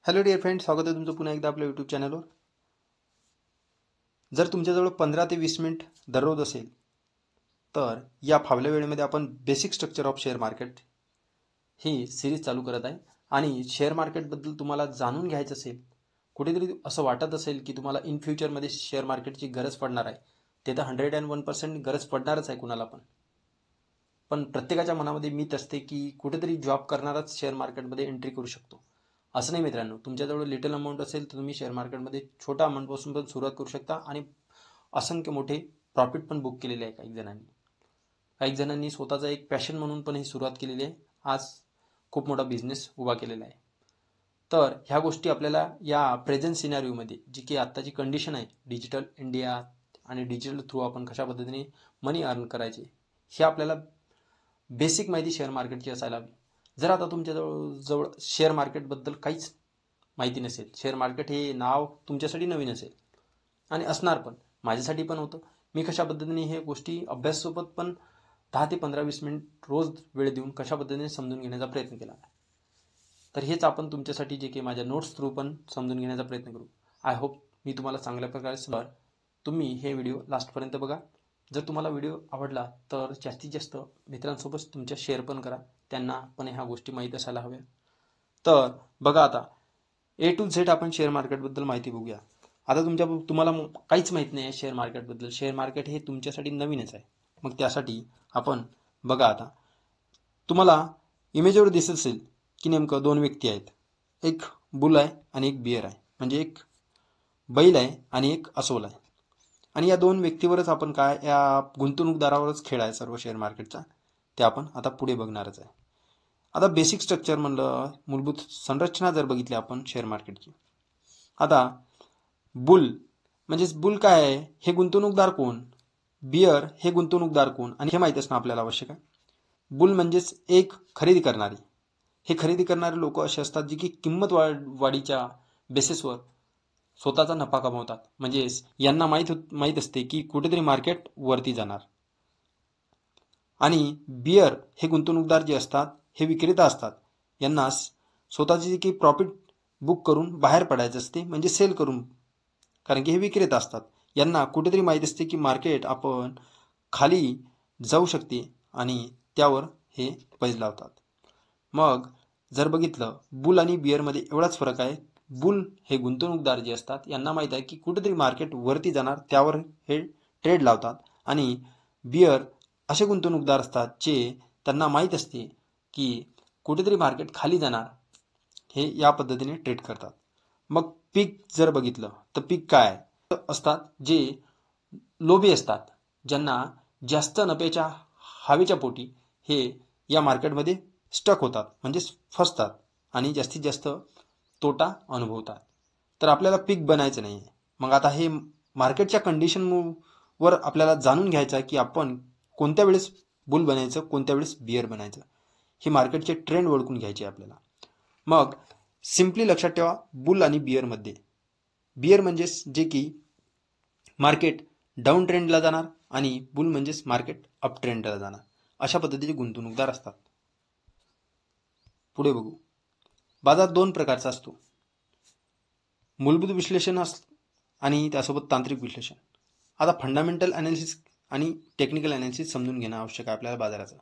Hello dear friend, स्वागत आहे तुमचं पुन्हा एकदा आपल्या यूट्यूब चॅनलवर. जर तुमच्याजवळ 15 ते 20 मिनिट दररोज असेल तर या फावल्या वेळेमध्ये आपण basic structure of share market he series चालू करत आहे. आणि शेअर मार्केटबद्दल तुम्हाला जाणून घ्यायचं असेल, कुठेतरी असं वाटत असेल की तुम्हाला इन फ्युचरमध्ये शेअर मार्केटची गरज पडणार आहे, ते तर 101% गरज पडणारच आहे कुणाला पण प्रत्येकाच्या मनामध्ये मीत असते की कुठेतरी जॉब करणाराच शेअर मार्केटमध्ये एंट्री करू शकतो. असं नाही मित्रांनो, तुमच्याजवळ लिटल अमाऊंट असेल तर तुम्ही शेअर मार्केटमध्ये छोटा अमाऊंटपासून पण सुरुवात करू शकता आणि असंख्य मोठे प्रॉफिट पण बुक केलेले आहे. काही जणांनी स्वतःचा एक पॅशन म्हणून पण ही सुरुवात केलेली आहे. आज खूप मोठा बिझनेस उभा केलेला आहे. तर ह्या गोष्टी आपल्याला या प्रेझेंट सिनॅरिओमध्ये जी की आत्ताची कंडिशन आहे, डिजिटल इंडिया आणि डिजिटल थ्रू आपण कशा पद्धतीने मनी अर्न करायचे, हे आपल्याला बेसिक माहिती शेअर मार्केटची असायला हवी. जर आता तुमच्याजवळ शेअर मार्केटबद्दल काहीच माहिती नसेल, शेअर मार्केट हे नाव तुमच्यासाठी नवीन असेल आणि असणार पण, माझ्यासाठी पण होतं. मी कशा पद्धतीने हे गोष्टी अभ्याससोबत पण 10 ते 15-20 मिनिट रोज वेळ देऊन कशा पद्धतीने समजून घेण्याचा प्रयत्न केला. तर हेच आपण तुमच्यासाठी जे की माझ्या नोट्स थ्रू पण समजून घेण्याचा प्रयत्न करू. आय होप मी तुम्हाला चांगल्या प्रकारे तुम्ही हे व्हिडिओ लास्टपर्यंत बघा. जर तुम्हाला व्हिडिओ आवडला तर जास्तीत जास्त मित्रांसोबत तुमच्या शेअर पण करा, त्यांना पण ह्या गोष्टी माहीत असायला हव्या. तर बघा, आता ए टू झेड आपण शेअर मार्केटबद्दल माहिती बघूया. आता तुम्हाला काहीच माहीत नाही आहे शेअर मार्केटबद्दल. शेअर मार्केट हे तुमच्यासाठी नवीनच आहे. मग त्यासाठी आपण बघा, आता तुम्हाला इमेजवर दिसत असेल की नेमकं दोन व्यक्ती आहेत. एक बुल आहे आणि एक बियर आहे, म्हणजे एक बैल आहे आणि एक अस्वल आहे. आणि या दोन व्यक्तीवरच आपण काय, या गुंतवणूकदारावरच खेळ आहे सर्व शेअर मार्केटचा, ते आपण आता पुढे बघणारच आहे. आता बेसिक स्ट्रक्चर म्हणलं, मूलभूत संरचना जर बघितली आपण शेअर मार्केटची, आता बुल काय आहे, हे गुंतवणूकदार कोण, बियर हे गुंतवणूकदार कोण, आणि हे माहीत असणं आपल्याला आवश्यक आहे. बुल म्हणजेच एक खरेदी करणारी. हे खरेदी करणारे लोक असे असतात जे की किंमत वाढीच्या बेसिसवर स्वतःचा नफा कमवतात. म्हणजेच यांना माहीत असते की कुठेतरी मार्केट वरती जाणार. आणि बियर हे गुंतवणूकदार जे असतात, हे विक्रेता असतात. यांना स्वतःचे जे की प्रॉफिट बुक करून बाहेर पडायचं असते, म्हणजे सेल करून, कारण की हे विक्रेता असतात. यांना कुठेतरी माहीत असते की मार्केट आपण खाली जाऊ शकते आणि त्यावर हे पैसे लावतात. मग जर बघितलं, बुल आणि बियरमध्ये एवढाच फरक आहे. बुल हे गुंतवणूकदार जे असतात, यांना माहीत आहे की कुठेतरी मार्केट वरती जाणार, त्यावर हे ट्रेड लावतात. आणि बियर असे गुंतवणूकदार असतात जे त्यांना माहीत असते की कुठेतरी मार्केट खाली जाणार, हे या पद्धतीने ट्रेड करतात. मग पीक जर बघितलं तर पीक काय असतात, जे लोभी असतात, ज्यांना जास्त नफ्याच्या हवेच्या पोटी हे या मार्केटमध्ये स्टक होतात, म्हणजे फसतात आणि जास्तीत जास्त तोटा अनुभवतात. तर आपल्याला पीक बनायचं नाही आहे. मग आता हे मार्केटच्या कंडिशनवर आपल्याला जाणून घ्यायचं आहे की आपण कोणत्या वेळेस बुल बनायचं, कोणत्या वेळेस बियर बनायचं, हे मार्केटचे ट्रेंड ओळखून घ्यायचे आपल्याला. मग सिम्पली लक्षात ठेवा, बुल आणि बियरमध्ये, बियर म्हणजेच जे की मार्केट डाऊन ट्रेंडला जाणार आणि बुल म्हणजेच मार्केट अप ट्रेंडला जाणार, अशा पद्धतीचे गुंतवणूकदार असतात. पुढे बघू. बाजार दोन प्रकारचा असतो, मूलभूत विश्लेषण आणि त्यासोबत तांत्रिक विश्लेषण. आता फंडामेंटल ॲनालिसिस आणि टेक्निकल ॲनालिसिस समजून घेणं आवश्यक आहे आपल्याला बाजाराचं.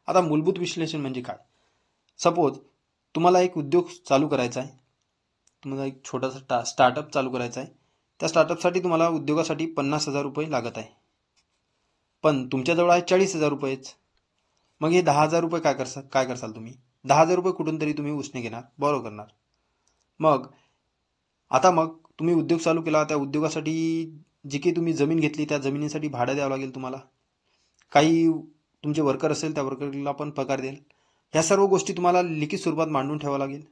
आता मूलभूत विश्लेषण म्हणजे काय? सपोज तुम्हाला एक उद्योग चालू करायचा आहे, तुम्हाला एक छोटासा स्टार्टअप चालू करायचा आहे. त्या स्टार्टअपसाठी तुम्हाला उद्योगासाठी 50,000 रुपये लागत आहे, पण तुमच्याजवळ आहे 40,000 रुपयेच. मग हे 10,000 रुपये काय करसाल तुम्ही? 10,000 रुपये कुठून तरी तुम्ही उसने घेणार, बॉरो करणार. मग तुम्ही उद्योग चालू केला, त्या उद्योगासाठी जी काही तुम्ही जमीन घेतली, त्या जमिनीसाठी भाडं द्यावं लागेल तुम्हाला. काही तुमचे वर्कर असेल, त्या वर्करला पण पगार द्याल. ह्या सर्व गोष्टी तुम्हाला लिखित स्वरूपात मांडून ठेवावं लागेल.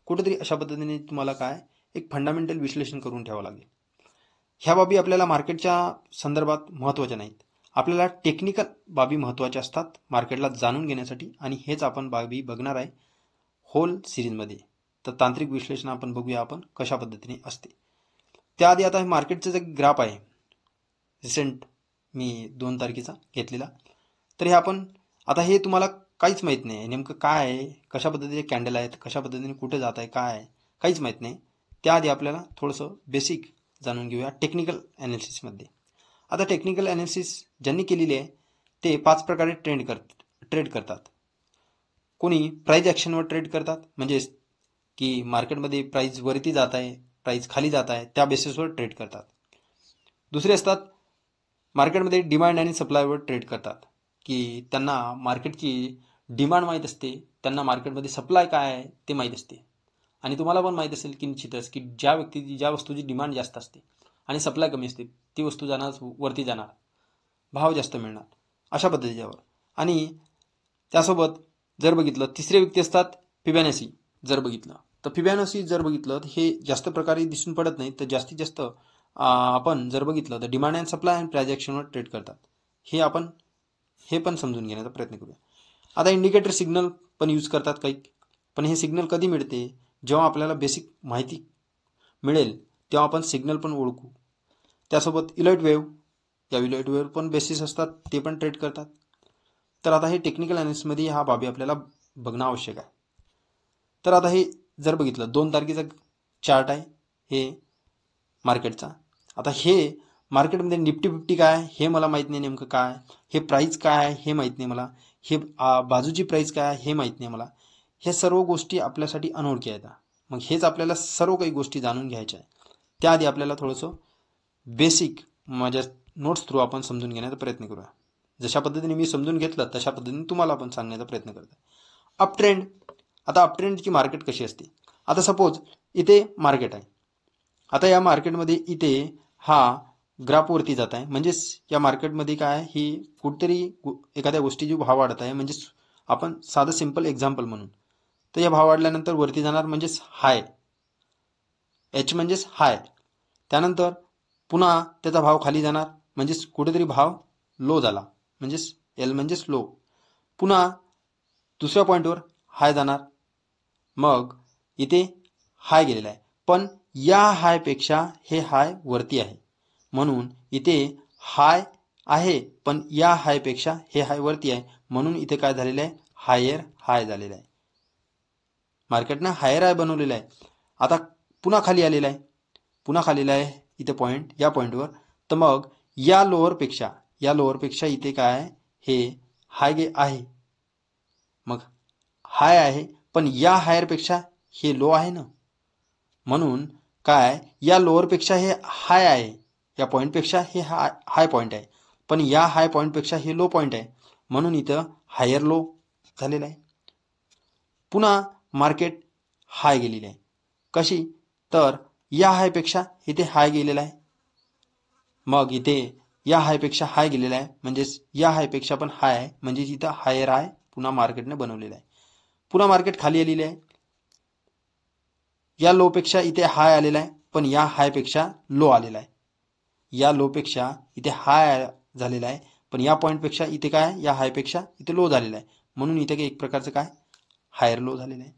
कुठेतरी अशा पद्धतीने तुम्हाला एक फंडामेंटल विश्लेषण करून ठेवावं लागेल. ह्या बाबी आपल्याला मार्केटच्या संदर्भात महत्त्वाच्या नाहीत, आपल्याला टेक्निकल बाबी महत्त्वाच्या असतात मार्केटला जाणून घेण्यासाठी, आणि हेच आपण बाबी बघणार आहे होल सिरीजमध्ये. तर तांत्रिक विश्लेषण आपण बघूया आपण कशा पद्धतीने असते. त्याआधी आता मार्केटचा जे ग्राफ आहे, रिसेंट मी 2 तारखेचा घेतलेला, तर हे आपण आता हे तुम्हाला काहीच माहीत नाही नेमकं काय आहे, कशा पद्धतीचे कॅन्डल आहेत, कशा पद्धतीने कुठे जात आहे, काय आहे, काहीच माहीत नाही. त्याआधी आपल्याला थोडंसं बेसिक जाणून घेऊया टेक्निकल ॲनालिसिसमध्ये. आता टेक्निकल ॲनालिसिस ज्यांनी केलेली आहे ते 5 प्रकारे ट्रेड करतात. कोणी प्राईज ॲक्शनवर ट्रेड करतात, म्हणजेच की मार्केटमध्ये प्राईज वरती जात आहे, प्राईज खाली जात आहे, त्या बेसिसवर ट्रेड करतात. दुसरे असतात मार्केटमध्ये डिमांड आणि सप्लायवर ट्रेड करतात, की त्यांना मार्केटची डिमांड माहीत असते, त्यांना मार्केटमध्ये सप्लाय काय आहे ते माहीत असते. आणि तुम्हाला पण माहीत असेल की निश्चितच की ज्या वस्तूची डिमांड जास्त असते आणि सप्लाय कमी असते ती वस्तू जाणार वरती जाणार, भाव जास्त मिळणार, अशा पद्धतीच्यावर. आणि त्यासोबत जर बघितलं तिसरे व्यक्ती असतात फिबोनाची. जर बघितलं तर फिबोनाची जर बघितलं तर हे जास्त प्रकारे दिसून पडत नाही, तर जास्तीत जास्त आपण जर बघितलं तर demand and supply and price ॲक्शनवर ट्रेड करतात. हे पण समजून घेण्याचा प्रयत्न करूया. आता इंडिकेटर सिग्नल पण यूज करतात काही, पण हे सिग्नल कधी मिळते, जेव्हा आपल्याला बेसिक माहिती मिळेल तेव्हा आपण सिग्नल पण ओळखू. त्यासोबत इलाइट वेव्ह, या इलाइट वेव्ह पण बेसिस असतात, ते पण ट्रेड करतात. तर आता हे टेक्निकल ॲनालिसिसमध्ये ह्या बाबी आपल्याला बघणं आवश्यक आहे. तर आता हे जर बघितलं 2 तारखेचा चार्ट आहे हे मार्केटचा. आता हे मार्केटमध्ये निफ्टी 50 काय आहे हे मला माहीत नाही, नेमकं काय हे प्राईस काय आहे हे माहीत नाही मला, हे बाजूची प्राईस काय आहे हे माहीत नाही मला. हे सर्व गोष्टी आपल्यासाठी अनोळखी आहेत. मग हेच आपल्याला सर्व काही गोष्टी जाणून घ्यायच्या आहे. त्याआधी आपल्याला थोडंसं बेसिक माझ्या नोट्स थ्रू आपण समजून घेण्याचा प्रयत्न करूया. जशा पद्धतीने मी समजून घेतलं तशा पद्धतीने तुम्हाला पण सांगण्याचा प्रयत्न करतो. Up trend. आता अप ट्रेंडची मार्केट कशी असते. आता सपोज इथे मार्केट आहे. आता या मार्केटमध्ये इथे हा ग्राफवरती जात आहे, म्हणजेच या मार्केटमध्ये काय आहे, ही कुठेतरी एखाद्या गोष्टीची भाव वाढत आहे, म्हणजेच आपण साधं सिंपल एक्झाम्पल म्हणून तर या भाव वाढल्यानंतर वरती जाणार म्हणजेच हाय, एच म्हणजेच हाय. त्यानंतर पुन्हा त्याचा भाव खाली जाणार म्हणजेच कुठेतरी भाव लो झाला, म्हणजेच एल म्हणजेच लो. पुन्हा दुसऱ्या पॉईंटवर हाय जाणार, मग इथे हाय गेलेला आहे, पण या हायपेक्षा हे हाय वरती आहे, म्हणून इथे हाय आहे पण या हायपेक्षा हे हाय वरती आहे, म्हणून इथे काय झालेलं आहे, हायर हाय झालेला आहे. मार्केटनं हायर हाय बनवलेला आहे. आता पुन्हा खाली आलेला आहे, पुन्हा खालीला आहे इथे पॉईंट, या पॉईंटवर. तर मग या लोअरपेक्षा इथे काय आहे, हे हाय आहे. मग हाय आहे पण या हायरपेक्षा हे लो आहे ना, म्हणून काय या लोअरपेक्षा हे हाय आहे, या पॉईंटपेक्षा हे हाय पॉईंट आहे, पण या हाय पॉईंटपेक्षा हे लो पॉईंट आहे, म्हणून इथं हायर लो झालेला आहे. पुन्हा मार्केट हाय गेलेली आहे. कशी, तर या हायपेक्षा इथे हाय गेलेला आहे, मग इथे या हायपेक्षा हाय गेलेला आहे, म्हणजेच या हायपेक्षा पण हाय आहे, म्हणजेच इथं हायर हाय पुन्हा मार्केटने बनवलेला आहे. पुन्हा मार्केट खाली आलेली आहे, या लोपेक्षा इथे हाय आलेला आहे, पण या हायपेक्षा लो आलेला आहे. या लोपेक्षा इथे हाय झालेला आहे, पण या पॉईंटपेक्षा इथे काय, या हायपेक्षा इथे लो झालेला आहे, म्हणून इथे एक प्रकारचं काय, हायर लो झालेलं आहे.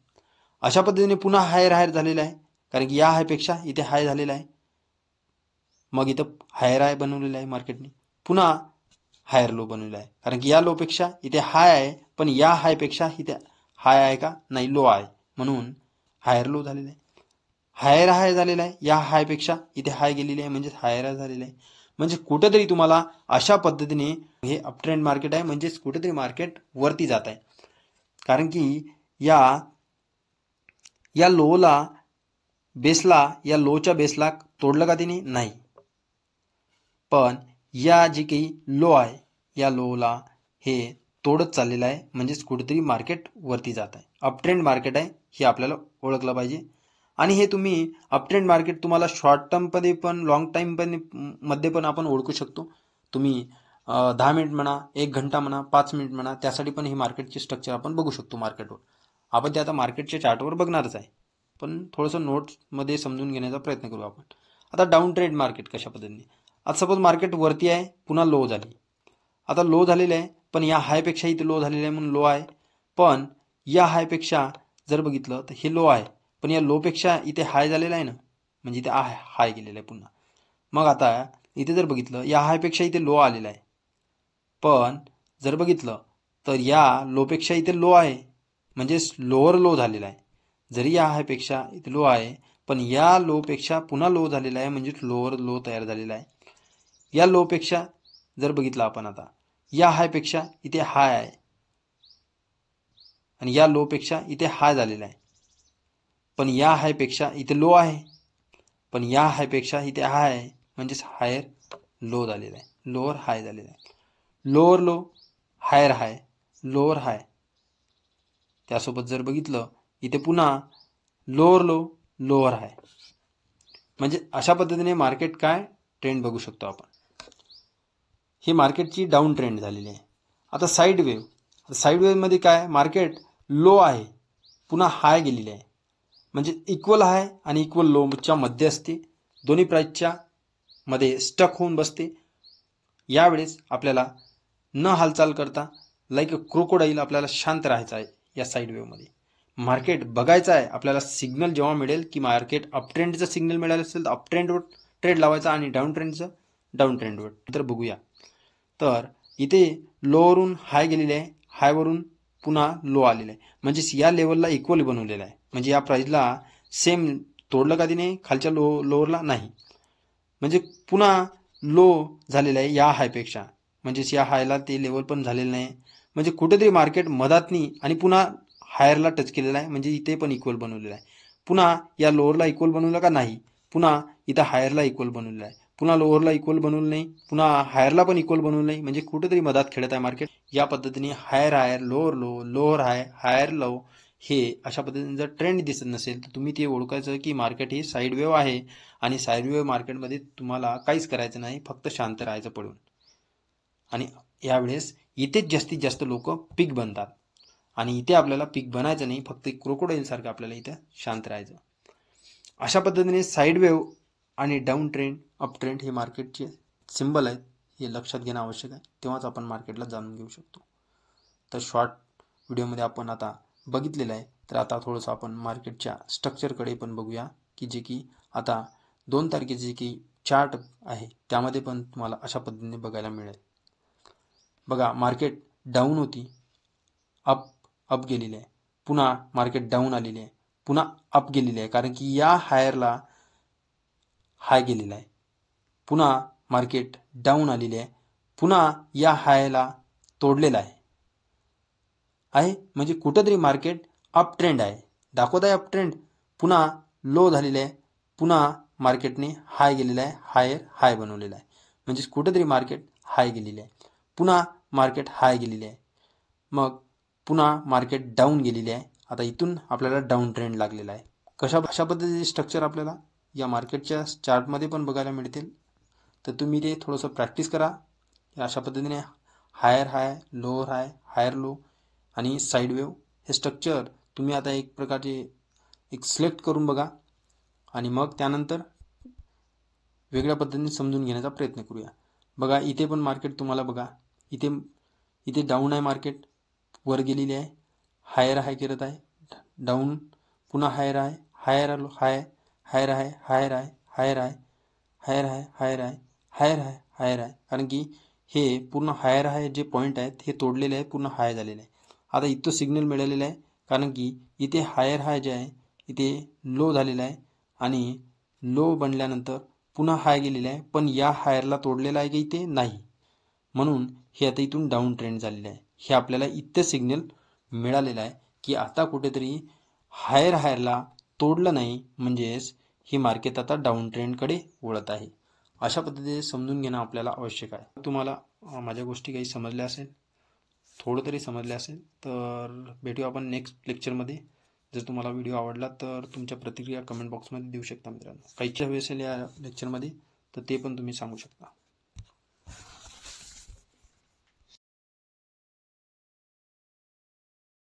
अशा पद्धतीने पुन्हा हायर हायर झालेलं आहे, कारण की या हायपेक्षा इथे हाय झालेला आहे, मग इथं हायर हाय बनवलेलं आहे मार्केटने. पुन्हा हायर लो बनवलेला आहे, कारण की या लोपेक्षा इथे हाय आहे, पण या हायपेक्षा इथे हाय आहे का, नाही, लो आहे, म्हणून हायर लो झालेला आहे. हायर हाय झालेला आहे, या हायपेक्षा इथे हाय गेलेली आहे, म्हणजेच हायर हाय झालेलं आहे. म्हणजे कुठेतरी तुम्हाला अशा पद्धतीने हे अपट्रेंड मार्केट आहे, म्हणजेच कुठेतरी मार्केट वरती जात आहे, कारण की या लोला बेसला, या लोच्या बेसला तोडलं का तिने, नाही, पण या जी काही लो आहे या लोला हे तोडत चाललेलं आहे, म्हणजेच कुठेतरी मार्केट वरती जात आहे. अपट्रेंड मार्केट आहे हे आपल्याला ओळखलं पाहिजे. आणि हे तुम्ही अपट्रेंड मार्केट तुम्हाला शॉर्ट टर्ममध्ये पण लॉंग टाईम मध्ये पण आपण ओळखू शकतो. तुम्ही 10 मिनिट म्हणा, 1 घंटा म्हणा, 5 मिनिट म्हणा, त्यासाठी पण हे मार्केटचे स्ट्रक्चर आपण बघू शकतो मार्केटवर. आपण ते आता मार्केटच्या चार्टवर बघणारच आहे, पण थोडंसं नोट्समध्ये समजून घेण्याचा प्रयत्न करू आपण. आता डाऊन ट्रेड मार्केट कशा पद्धतीने. आता सपोज मार्केट वरती आहे, पुन्हा लो झाली. आता लो झालेलं आहे, पण या हायपेक्षा इथे लो झालेलं आहे म्हणून लो आहे, पण या हायपेक्षा जर बघितलं तर हे लो आहे, पण या लोपेक्षा इथे हाय झालेला आहे ना, म्हणजे इथे हाय गेलेला आहे पुन्हा. मग आता इथे जर बघितलं या हायपेक्षा इथे लो आलेला आहे, पण जर बघितलं तर या लोपेक्षा इथे लो आहे, म्हणजेच लोअर लो झालेला आहे. जरी या हायपेक्षा इथे लो आहे, पण या लोपेक्षा पुन्हा लो झालेला आहे, म्हणजे लोअर लो तयार झालेला आहे. या लोपेक्षा जर बघितलं आपण आता, या हायपेक्षा इथे हाय आहे आणि या लोपेक्षा इथे हाय झालेला आहे. पण या हायपेक्षा इथे लो आहे, पण या हायपेक्षा इथे हाय आहे, म्हणजेच हायर लो झालेला आहे, लोअर हाय झालेला आहे. लोअर लो, हायर हाय, लोअर हाय. त्यासोबत जर बघितलं इथे पुन्हा लोअर लो, लोअर हाय. म्हणजे अशा पद्धतीने मार्केट काय ट्रेंड बघू शकतो आपण. ही मार्केटची डाऊन ट्रेंड झालेली आहे. आता साईड वेव्ह. साईड वेव्हमध्ये काय, मार्केट लो आहे, पुन्हा हाय गेलेली आहे, म्हणजे इक्वल हाय आणि इक्वल लोच्या मध्ये असते, दोन्ही प्राईसच्या मध्ये स्टक होऊन बसते. यावेळेस आपल्याला न हालचाल करता लाईक अ क्रोकोडाईल आपल्याला शांत राहायचं आहे. या साईड वेव्हमध्ये मार्केट बघायचं आहे आपल्याला. सिग्नल जेव्हा मिळेल की मार्केट अप ट्रेंडचं सिग्नल मिळालं असेल तर अप ट्रेंडवर ट्रेड लावायचा आणि डाऊन ट्रेंडचं डाऊन ट्रेंडवर. तर बघूया. तर इथे लोवरून हाय गेलेले आहे, हायवरून पुन्हा लो आलेलं आहे, म्हणजेच या लेवलला इक्वल बनवलेलं आहे. म्हणजे या प्राईजला सेम तोडलं का तिने खालच्या लोअरला नाही, म्हणजे पुन्हा लो झालेलं आहे या हायपेक्षा, म्हणजेच या हायला ते लेवल पण झालेलं नाही. म्हणजे कुठेतरी मार्केट मधातनी आणि पुन्हा हायरला टच केलेला आहे, म्हणजे इथे पण इक्वल बनवलेलं आहे. पुन्हा या लोअरला इक्वल बनवलं का नाही, पुन्हा इथं हायरला इक्वल बनवलेलं आहे, पुन्हा लोअरला इक्वल बनवलं नाही, पुन्हा हायरला पण इक्वल बनवलं नाही, म्हणजे कुठेतरी मधात खेळत आहे मार्केट. या पद्धतीने higher higher, lower low, lower high, higher low, हे अशा पद्धतीने जर ट्रेंड दिसत नसेल तर तुम्ही ते ओळखायचं की मार्केट ही साईड वेव्ह आहे. आणि साईड वेव्ह मार्केटमध्ये तुम्हाला काहीच करायचं नाही, फक्त शांत राहायचं पडून. आणि यावेळेस इथेच जास्तीत जास्त लोक पीक बनतात आणि इथे आपल्याला पीक बनायचं नाही, फक्त क्रोकोडाईल सारखं आपल्याला इथं शांत राहायचं. अशा पद्धतीने साईड वेव्ह आणि डाऊन ट्रेंड, अप ट्रेंड हे मार्केटचे सिंबल आहेत, हे लक्षात घेणं आवश्यक आहे. तेव्हाच आपण मार्केटला जाणून घेऊ शकतो. तर शॉर्ट व्हिडिओमध्ये आपण आता बघितलेलं आहे. तर आता थोडंसं आपण मार्केटच्या स्ट्रक्चरकडे पण बघूया, की जे की आता 2 तारखेचे जे की चार्ट आहे त्यामध्ये पण तुम्हाला अशा पद्धतीने बघायला मिळेल. बघा, मार्केट डाऊन होती, अप गेलेली आहे, पुन्हा मार्केट डाऊन आलेली आहे, पुन्हा अप गेलेली आहे, कारण की या हायरला हाय गेलेला आहे, पुन्हा मार्केट डाऊन आलेली आहे, पुन्हा या हायला तोडलेला आहे, म्हणजे कुठंतरी मार्केट अप ट्रेंड आहे, दाखवत आहे अप ट्रेंड, पुन्हा लो झालेले आहे, पुन्हा मार्केटने हाय गेलेला आहे, हायर हाय बनवलेला आहे, म्हणजे कुठंतरी मार्केट हाय गेलेली आहे, पुन्हा मार्केट हाय गेलेली आहे, मग पुन्हा मार्केट डाऊन गेलेली आहे. आता इथून आपल्याला डाऊन ट्रेंड लागलेला आहे. अशा पद्धतीचे स्ट्रक्चर आपल्याला या मार्केटच्या चार्टमध्ये पण बघायला मिळतील. तर तुम्ही ते थोडंसं प्रॅक्टिस करा. अशा पद्धतीने हायर हाय, लोअर हाय, हायर लो आणि साईड वेव्ह हे स्ट्रक्चर तुम्ही आता एक प्रकारचे एक सिलेक्ट करून बघा आणि मग त्यानंतर वेगळ्या पद्धतीने समजून घेण्याचा प्रयत्न करूया. बघा, इथे पण मार्केट तुम्हाला बघा, इथे डाऊन आहे, मार्केट वर गेलेली आहे, हायर हाय करत आहे, डाऊन, पुन्हा हायर आहे, हायर हाय, हायर आहे, हायर आहे, हायर आहे, हायर आहे, हायर आहे, हायर आहे, हायर आहे, कारण की हे पूर्ण हायर आहे जे पॉईंट आहेत हे तोडलेले आहे, पूर्ण हाय झालेले आहे. आता इथं सिग्नल मिळालेलं आहे, कारण की इथे हायर हाय जे आहे इथे लो झालेला आहे आणि लो बनल्यानंतर पुन्हा हाय गेलेला आहे, पण या हायरला तोडलेला आहे की इथे नाही, म्हणून हे आता इथून डाऊन ट्रेंड झालेलं आहे. हे आपल्याला इथं सिग्नल मिळालेलं आहे की आता कुठेतरी हायरला तोडलं नाही, म्हणजेच ही मार्केट आता डाऊन ट्रेंडकडे वळत आहे. अशा पद्धतीने समजून घेणं आपल्याला आवश्यक आहे. तुम्हाला माझ्या गोष्टी काही समजल्या असेल, थोडं तरी समजलं असेल, तर भेटूया आपण नेक्स्ट लेक्चरमध्ये. जर तुम्हाला व्हिडिओ आवडला तर तुमच्या प्रतिक्रिया कमेंट बॉक्समध्ये देऊ शकता मित्रांनो. काही हवे असेल या लेक्चरमध्ये तर ते पण तुम्ही सांगू शकता.